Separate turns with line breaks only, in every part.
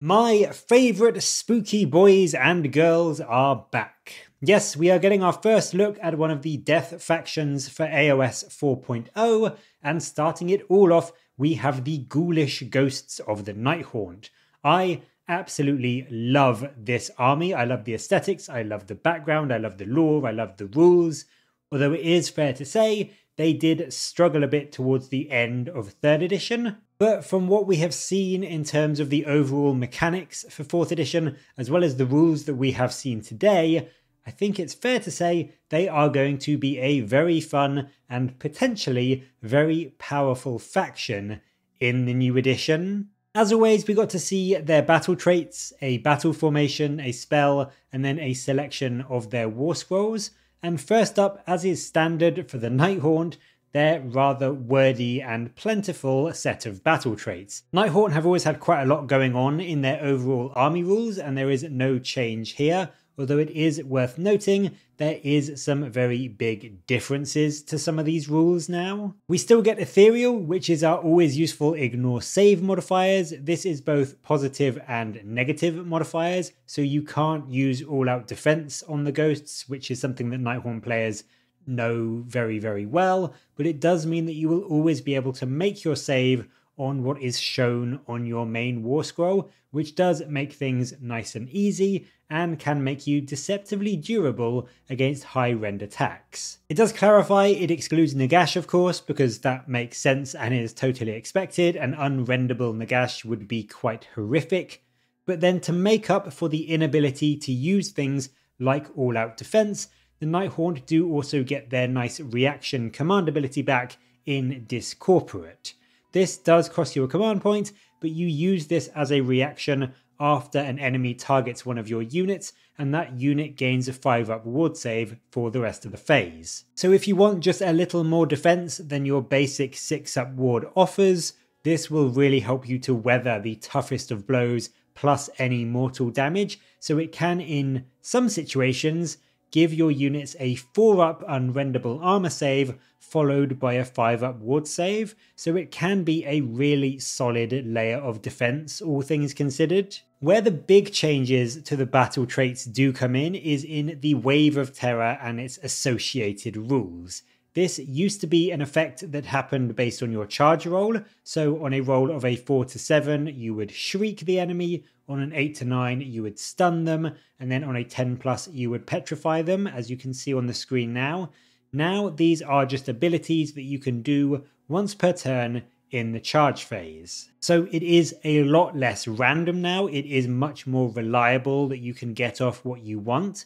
My favourite spooky boys and girls are back. Yes, we are getting our first look at one of the death factions for AOS 4.0, and starting it all off, we have the ghoulish ghosts of the Nighthaunt. I absolutely love this army. I love the aesthetics, I love the background, I love the lore, I love the rules. Although it is fair to say, they did struggle a bit towards the end of 3rd edition. But from what we have seen in terms of the overall mechanics for 4th edition, as well as the rules that we have seen today, I think it's fair to say they are going to be a very fun and potentially very powerful faction in the new edition. As always, we got to see their battle traits, a battle formation, a spell, and then a selection of their war scrolls. And first up, as is standard for the Nighthaunt, their rather wordy and plentiful set of battle traits. Nighthaunt have always had quite a lot going on in their overall army rules, and there is no change here, although it is worth noting there is some very big differences to some of these rules now. We still get Ethereal, which is our always useful ignore save modifiers. This is both positive and negative modifiers, so you can't use all-out defense on the ghosts, which is something that Nighthaunt players know very, very well, but it does mean that you will always be able to make your save on what is shown on your main war scroll, which does make things nice and easy and can make you deceptively durable against high rend attacks. It does clarify it excludes Nagash, of course, because that makes sense and is totally expected. An unrendable Nagash would be quite horrific, but then to make up for the inability to use things like all-out defense, the Nighthaunt do also get their nice reaction command ability back in Discorporate. This does cost you a command point, but you use this as a reaction after an enemy targets one of your units, and that unit gains a 5-up ward save for the rest of the phase. So if you want just a little more defense than your basic 6-up ward offers, this will really help you to weather the toughest of blows plus any mortal damage, so it can, in some situations, give your units a 4-up unrendable armor save followed by a 5-up ward save, so it can be a really solid layer of defense, all things considered. Where the big changes to the battle traits do come in is in the Wave of Terror and its associated rules. This used to be an effect that happened based on your charge roll, so on a roll of a 4 to 7 you would shriek the enemy, on an 8 to 9 you would stun them, and then on a 10 plus you would petrify them, as you can see on the screen now. Now these are just abilities that you can do once per turn in the charge phase. So it is a lot less random now, it is much more reliable that you can get off what you want,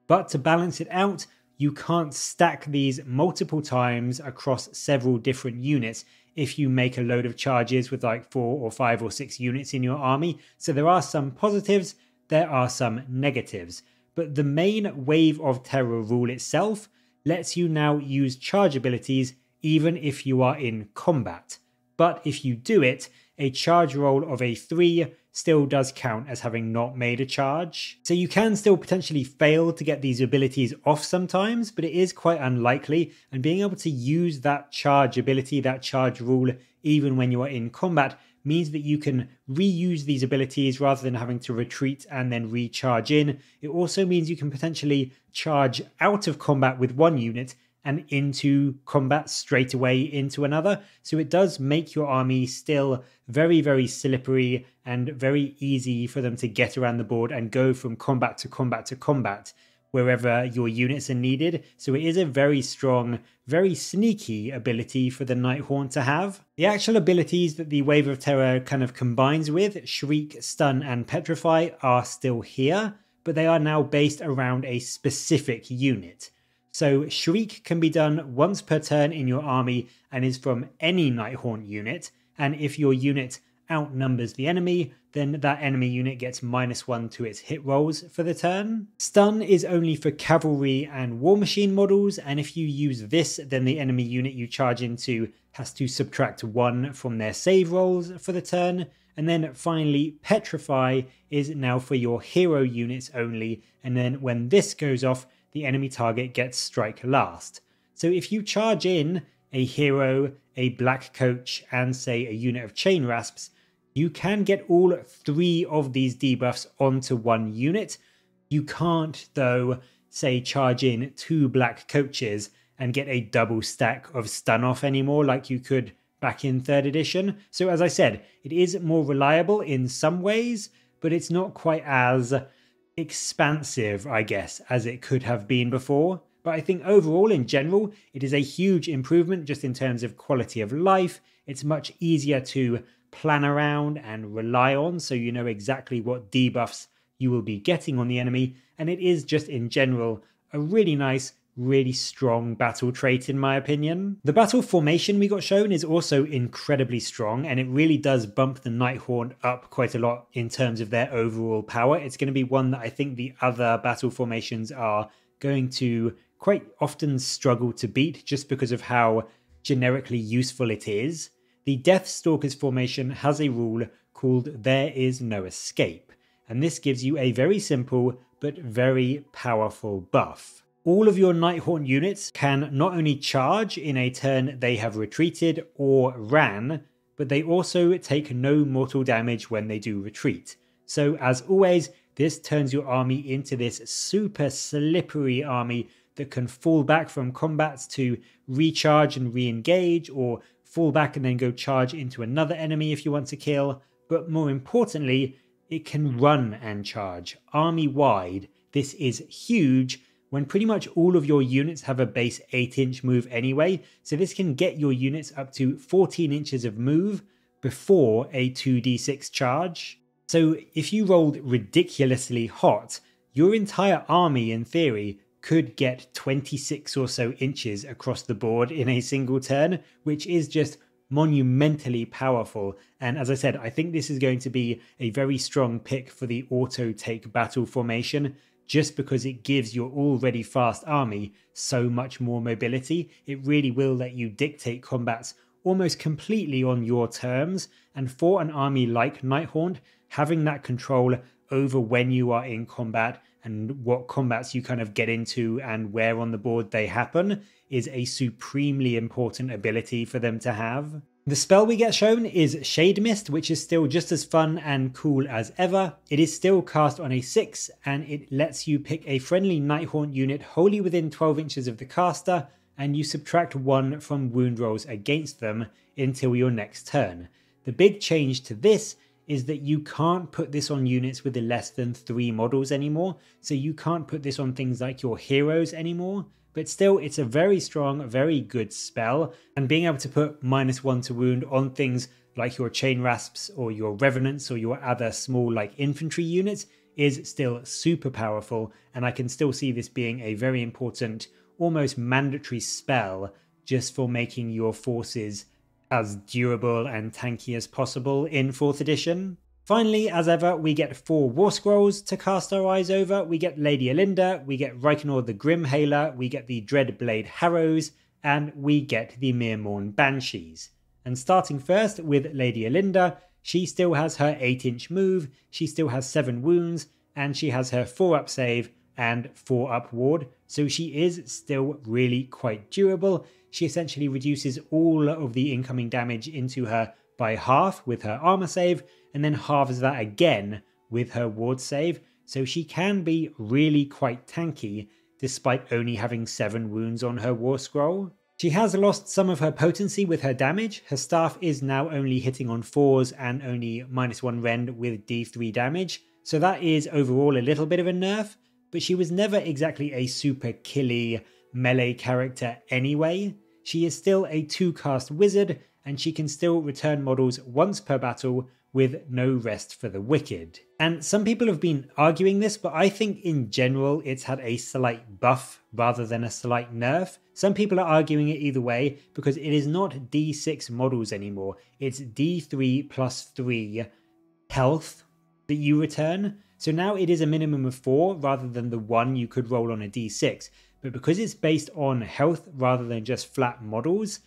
but to balance it out, you can't stack these multiple times across several different units if you make a load of charges with like 4 or 5 or 6 units in your army. So there are some positives, there are some negatives. But the main Wave of Terror rule itself lets you now use charge abilities even if you are in combat. But if you do it, a charge roll of a 3 still does count as having not made a charge. So you can still potentially fail to get these abilities off sometimes, but it is quite unlikely, and being able to use that charge ability, that charge rule, even when you are in combat, means that you can reuse these abilities rather than having to retreat and then recharge in. It also means you can potentially charge out of combat with one unit and into combat straight away into another. So it does make your army still very, very slippery and very easy for them to get around the board and go from combat to combat to combat wherever your units are needed. So it is a very strong, very sneaky ability for the Nighthaunt to have. The actual abilities that the Wave of Terror kind of combines with, Shriek, Stun and Petrify, are still here, but they are now based around a specific unit. So Shriek can be done once per turn in your army and is from any Nighthaunt unit, and if your unit outnumbers the enemy, then that enemy unit gets -1 to its hit rolls for the turn. Stun is only for cavalry and war machine models, and if you use this, then the enemy unit you charge into has to subtract 1 from their save rolls for the turn. And then finally, Petrify is now for your hero units only, and then when this goes off, the enemy target gets strike last. So if you charge in a hero, a black coach, and say a unit of chain rasps, you can get all 3 of these debuffs onto one unit. You can't, though, say charge in 2 black coaches and get a double stack of stun off anymore like you could back in 3rd edition. So as I said, it is more reliable in some ways, but it's not quite as expansive, I guess, as it could have been before. But I think overall, in general, it is a huge improvement just in terms of quality of life. It's much easier to plan around and rely on, so you know exactly what debuffs you will be getting on the enemy. And it is just in general a really nice, really strong battle trait in my opinion. The battle formation we got shown is also incredibly strong, and it really does bump the Nighthaunt up quite a lot in terms of their overall power. It's going to be one that I think the other battle formations are going to quite often struggle to beat just because of how generically useful it is. The Deathstalker's formation has a rule called There Is No Escape, and this gives you a very simple but very powerful buff. All of your Nighthaunt units can not only charge in a turn they have retreated or ran, but they also take no mortal damage when they do retreat. So as always, this turns your army into this super slippery army that can fall back from combats to recharge and re-engage, or fall back and then go charge into another enemy if you want to kill. But more importantly, it can run and charge army-wide. This is huge when pretty much all of your units have a base 8-inch move anyway, so this can get your units up to 14 inches of move before a 2d6 charge. So if you rolled ridiculously hot, your entire army in theory could get 26 or so inches across the board in a single turn, which is just monumentally powerful. And as I said, I think this is going to be a very strong pick for the auto take battle formation, just because it gives your already fast army so much more mobility. It really will let you dictate combats almost completely on your terms. And for an army like Nighthaunt, having that control over when you are in combat and what combats you kind of get into and where on the board they happen is a supremely important ability for them to have. The spell we get shown is Shade Mist, which is still just as fun and cool as ever. It is still cast on a 6, and it lets you pick a friendly Nighthaunt unit wholly within 12 inches of the caster, and you subtract 1 from wound rolls against them until your next turn. The big change to this is that you can't put this on units with less than 3 models anymore, so you can't put this on things like your heroes anymore. But still, it's a very strong, very good spell, and being able to put -1 to wound on things like your Chain Rasps or your Revenants or your other small like infantry units is still super powerful, and I can still see this being a very important, almost mandatory spell just for making your forces as durable and tanky as possible in 4th edition. Finally, as ever, we get 4 War Scrolls to cast our eyes over. We get Lady Alinda, we get Reikenor the Grimhailer, we get the Dreadblade Harrows, and we get the Mirmorn Banshees. And starting first with Lady Alinda, she still has her 8-inch move, she still has 7 wounds, and she has her 4-up save and 4-up ward, so she is still really quite durable. She essentially reduces all of the incoming damage into her by half with her armor save, and then halves that again with her ward save, so she can be really quite tanky despite only having 7 wounds on her War Scroll. She has lost some of her potency with her damage. Her staff is now only hitting on 4s and only -1 rend with D3 damage, so that is overall a little bit of a nerf, but she was never exactly a super killy melee character anyway. She is still a 2-cast wizard, and she can still return models once per battle with no rest for the wicked. And some people have been arguing this, but I think in general it's had a slight buff rather than a slight nerf. Some people are arguing it either way because it is not D6 models anymore, it's D3 plus 3 health that you return. So now it is a minimum of 4 rather than the 1 you could roll on a D6. But because it's based on health rather than just flat models,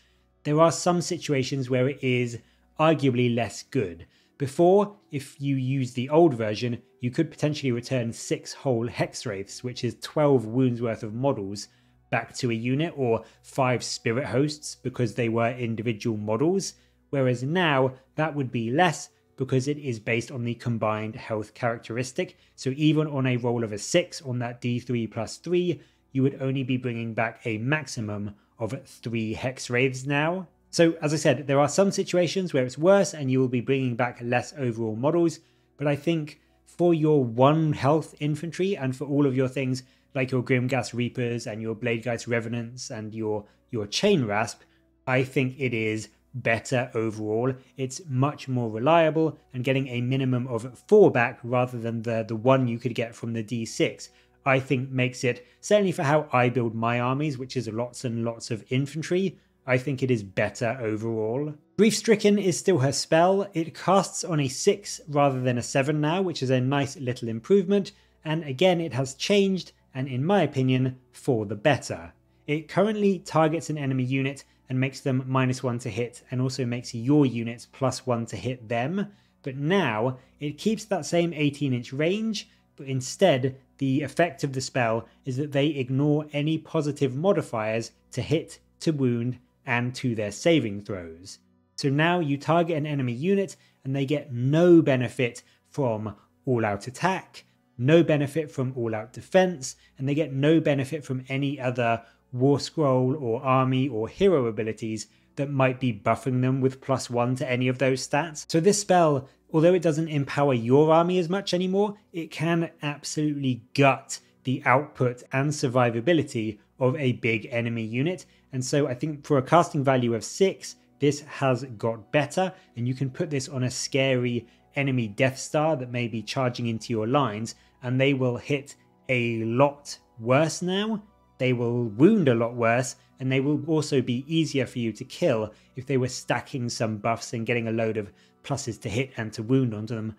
there are some situations where it is arguably less good. Before, if you use the old version, you could potentially return 6 whole Hexwraiths, which is 12 wounds worth of models, back to a unit, or 5 Spirit Hosts because they were individual models, whereas now that would be less because it is based on the combined health characteristic. So even on a roll of a 6 on that D3 plus 3, you would only be bringing back a maximum of 3 Hex Wraiths now. So as I said, there are some situations where it's worse and you will be bringing back less overall models, but I think for your 1 health infantry and for all of your things like your Grimghast Reapers and your Bladegeist Revenants and your Chain Rasp, I think it is better overall. It's much more reliable, and getting a minimum of 4 back rather than the 1 you could get from the D6, I think makes it, certainly for how I build my armies, which is lots and lots of infantry, I think it is better overall. Grief Stricken is still her spell. It casts on a 6 rather than a 7 now, which is a nice little improvement, and again it has changed, and in my opinion, for the better. It currently targets an enemy unit and makes them -1 to hit, and also makes your units +1 to hit them, but now it keeps that same 18-inch range, but instead the effect of the spell is that they ignore any positive modifiers to hit, to wound, and to their saving throws. So now you target an enemy unit and they get no benefit from all-out attack, no benefit from all-out defense, and they get no benefit from any other War Scroll or army or hero abilities that might be buffing them with +1 to any of those stats. So this spell, although it doesn't empower your army as much anymore, it can absolutely gut the output and survivability of a big enemy unit. And so I think for a casting value of 6, this has got better, and you can put this on a scary enemy Death Star that may be charging into your lines, and they will hit a lot worse now. They will wound a lot worse, and they will also be easier for you to kill if they were stacking some buffs and getting a load of pluses to hit and to wound onto them.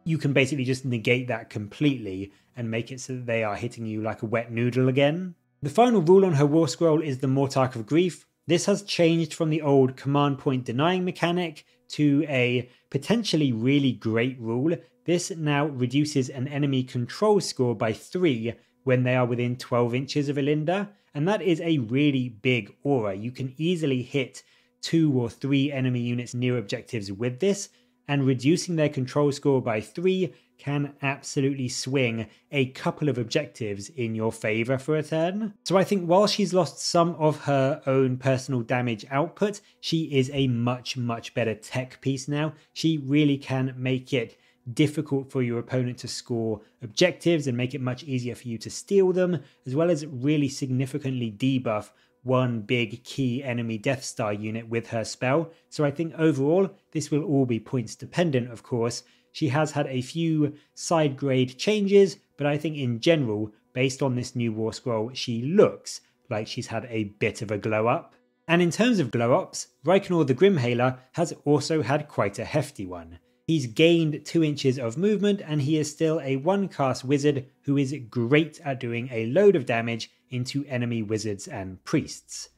You can basically just negate that completely and make it so that they are hitting you like a wet noodle again. The final rule on her War Scroll is the Mortarch of Grief. This has changed from the old command point denying mechanic to a potentially really great rule. This now reduces an enemy control score by 3 when they are within 12 inches of Elinda, and that is a really big aura. You can easily hit 2 or 3 enemy units near objectives with this, and reducing their control score by 3 can absolutely swing a couple of objectives in your favor for a turn. So I think while she's lost some of her own personal damage output, she is a much better tech piece now. She really can make it difficult for your opponent to score objectives and make it much easier for you to steal them, as well as really significantly debuff one big key enemy Death Star unit with her spell. So I think overall, this will all be points dependent, of course. She has had a few side grade changes, but I think in general, based on this new War Scroll, she looks like she's had a bit of a glow up. And in terms of glow ups, Reikenor the Grimhailer has also had quite a hefty one. He's gained 2 inches of movement, and he is still a 1-cast wizard who is great at doing a load of damage into enemy wizards and priests.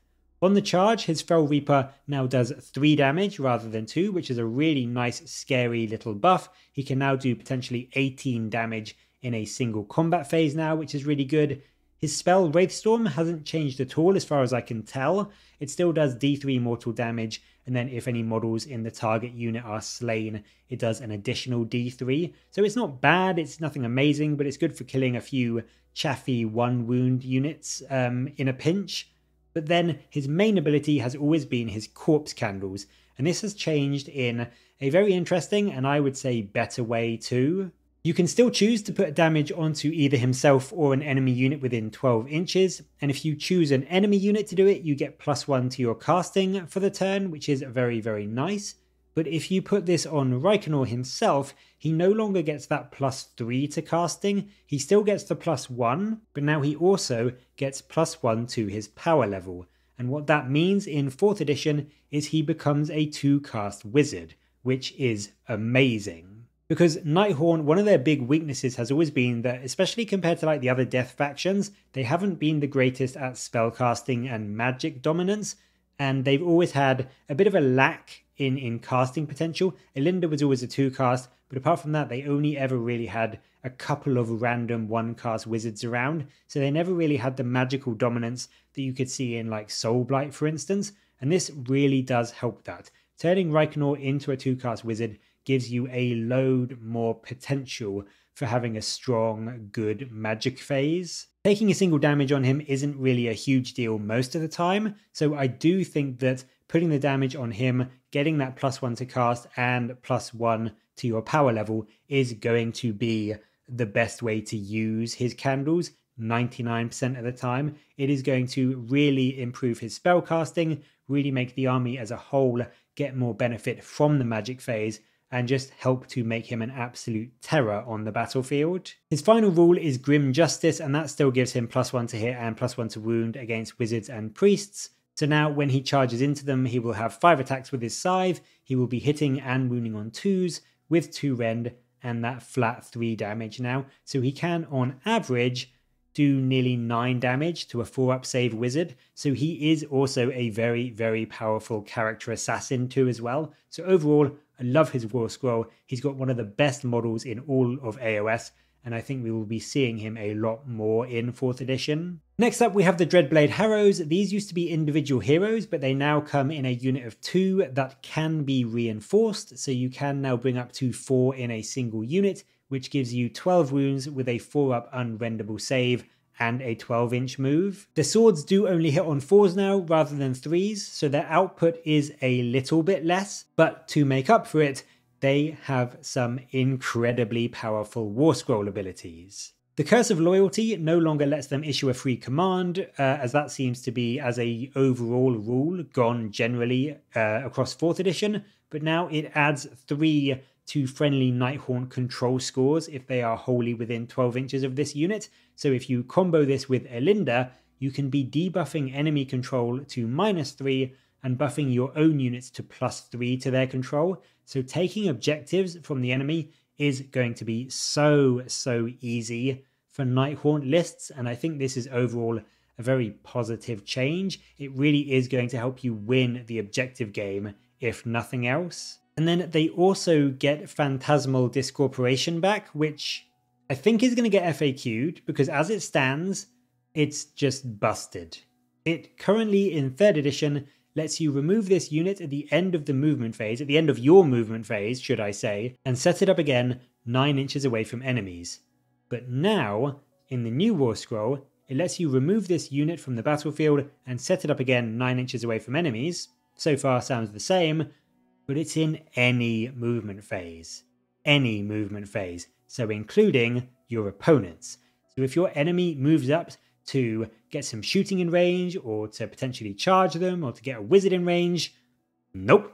On the charge, his Fell Reaper now does 3 damage rather than 2, which is a really nice scary little buff. He can now do potentially 18 damage in a single combat phase now, which is really good. His spell Wraithstorm hasn't changed at all as far as I can tell. It still does D3 mortal damage, and then if any models in the target unit are slain, it does an additional D3. So it's not bad, it's nothing amazing, but it's good for killing a few chaffy 1 wound units in a pinch. But then his main ability has always been his Corpse Candles, and this has changed in a very interesting and I would say better way too. You can still choose to put damage onto either himself or an enemy unit within 12 inches, and if you choose an enemy unit to do it, you get +1 to your casting for the turn, which is very nice. But if you put this on Reikenor himself, he no longer gets that +3 to casting. He still gets the +1, but now he also gets +1 to his power level. And what that means in 4th edition is he becomes a 2-cast wizard, which is amazing. Because Nighthaunt, one of their big weaknesses has always been that, especially compared to like the other Death factions, they haven't been the greatest at spellcasting and magic dominance, and they've always had a bit of a lack in casting potential. Elinda was always a 2-cast, but apart from that, they only ever really had a couple of random 1-cast wizards around, so they never really had the magical dominance that you could see in like Soulblight, for instance, and this really does help that. Turning Reikenor into a 2-cast wizard gives you a load more potential for having a strong, good magic phase. Taking a single damage on him isn't really a huge deal most of the time, so I do think that putting the damage on him, getting that +1 to cast and +1 to your power level is going to be the best way to use his candles 99% of the time. It is going to really improve his spellcasting, really make the army as a whole get more benefit from the magic phase, and just help to make him an absolute terror on the battlefield. His final rule is Grim Justice, and that still gives him +1 to hit and +1 to wound against wizards and priests. So now when he charges into them, he will have 5 attacks with his scythe, he will be hitting and wounding on 2s with 2 rend and that flat 3 damage now. So he can, on average, do nearly 9 damage to a 4-up save wizard. So he is also a very, very powerful character assassin too as well. So overall, I love his War Scroll. He's got one of the best models in all of AOS, and I think we will be seeing him a lot more in 4th edition. Next up, we have the Dreadblade Harrows. These used to be individual heroes, but they now come in a unit of 2 that can be reinforced. So you can now bring up to 4 in a single unit, which gives you 12 wounds with a 4-up unrendable save and a 12-inch move. The swords do only hit on 4s now rather than 3s, so their output is a little bit less, but to make up for it, they have some incredibly powerful War Scroll abilities. The Curse of Loyalty no longer lets them issue a free command, as that seems to be, as a overall rule, gone generally across 4th edition, but now it adds 3 to friendly Nighthaunt control scores if they are wholly within 12 inches of this unit. So if you combo this with Elinda, you can be debuffing enemy control to -3 and buffing your own units to +3 to their control. So taking objectives from the enemy is going to be so easy for Nighthaunt lists, and I think this is overall a very positive change. It really is going to help you win the objective game, if nothing else. And then they also get Phantasmal Discorporation back, which I think is going to get FAQ'd, because as it stands, it's just busted. It currently in 3rd edition lets you remove this unit at the end of the movement phase, at the end of your movement phase, should I say, and set it up again 9 inches away from enemies. But now, in the new War Scroll, it lets you remove this unit from the battlefield and set it up again 9 inches away from enemies. So far sounds the same, but it's in any movement phase. Any movement phase, so including your opponents. So if your enemy moves up to get some shooting in range, or to potentially charge them, or to get a wizard in range, nope.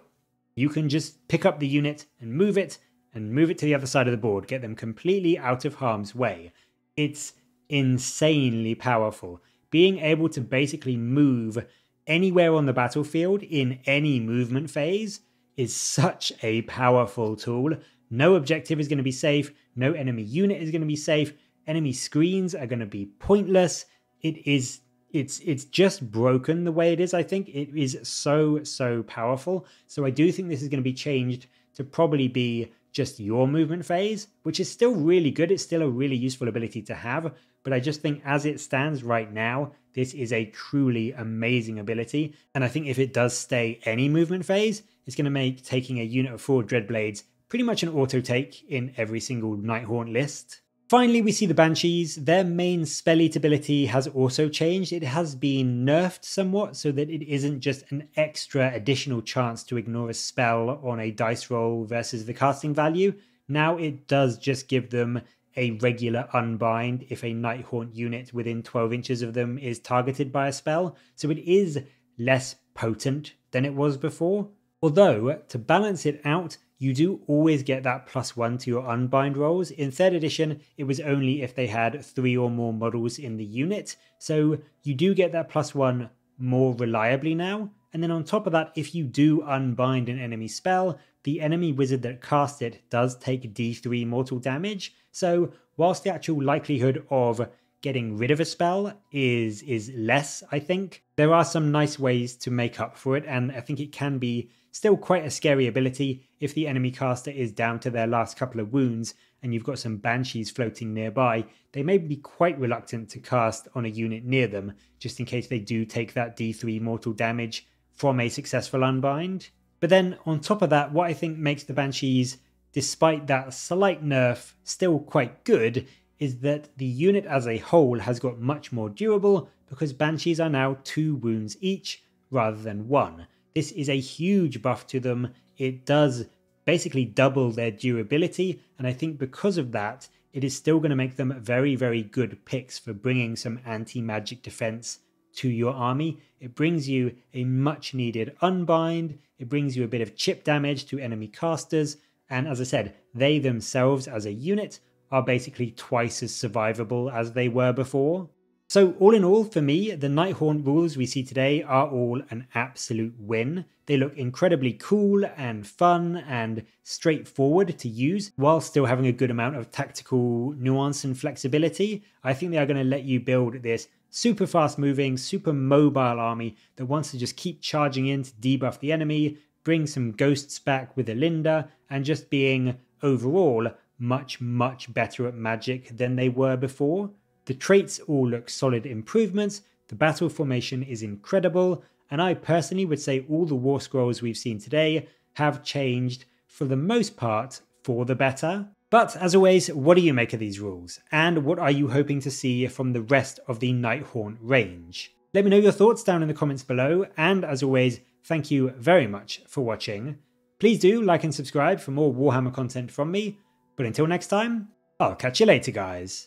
You can just pick up the unit and move it to the other side of the board, get them completely out of harm's way. It's insanely powerful. Being able to basically move anywhere on the battlefield in any movement phase is such a powerful tool. No objective is going to be safe, no enemy unit is going to be safe, enemy screens are going to be pointless. It's just broken the way it is. I think it is so powerful. So I do think this is going to be changed to probably be just your movement phase, which is still really good. It's still a really useful ability to have, but I just think as it stands right now, this is a truly amazing ability. And I think if it does stay any movement phase, it's going to make taking a unit of 4 Dreadblades pretty much an auto take in every single Nighthaunt list. Finally, we see the Banshees. Their main spell eat ability has also changed. It has been nerfed somewhat so that it isn't just an extra additional chance to ignore a spell on a dice roll versus the casting value. Now it does just give them a regular unbind if a Nighthaunt unit within 12 inches of them is targeted by a spell. So it is less potent than it was before. Although, to balance it out, you do always get that +1 to your unbind rolls. In 3rd edition, it was only if they had 3 or more models in the unit. So you do get that +1 more reliably now. And then on top of that, if you do unbind an enemy spell, the enemy wizard that cast it does take D3 mortal damage. So whilst the actual likelihood of getting rid of a spell is less, I think, there are some nice ways to make up for it. And I think it can be still quite a scary ability if the enemy caster is down to their last couple of wounds and you've got some Banshees floating nearby. They may be quite reluctant to cast on a unit near them, just in case they do take that D3 mortal damage from a successful unbind. But then on top of that, what I think makes the Banshees despite that slight nerf, still quite good, is that the unit as a whole has got much more durable because Banshees are now 2 wounds each rather than 1. This is a huge buff to them. It does basically double their durability, and I think because of that, it is still going to make them very, very good picks for bringing some anti-magic defense to your army. It brings you a much needed unbind, it brings you a bit of chip damage to enemy casters, and as I said, they themselves as a unit are basically twice as survivable as they were before. So all in all, for me, the Nighthaunt rules we see today are all an absolute win. They look incredibly cool and fun and straightforward to use while still having a good amount of tactical nuance and flexibility. I think they are going to let you build this super fast moving, super mobile army that wants to just keep charging in to debuff the enemy, bring some ghosts back with Alinda, and just being overall much, much better at magic than they were before. The traits all look solid improvements, the battle formation is incredible, and I personally would say all the war scrolls we've seen today have changed for the most part for the better. But as always, what do you make of these rules? And what are you hoping to see from the rest of the Nighthaunt range? Let me know your thoughts down in the comments below, and as always, thank you very much for watching. Please do like and subscribe for more Warhammer content from me, but until next time, I'll catch you later guys.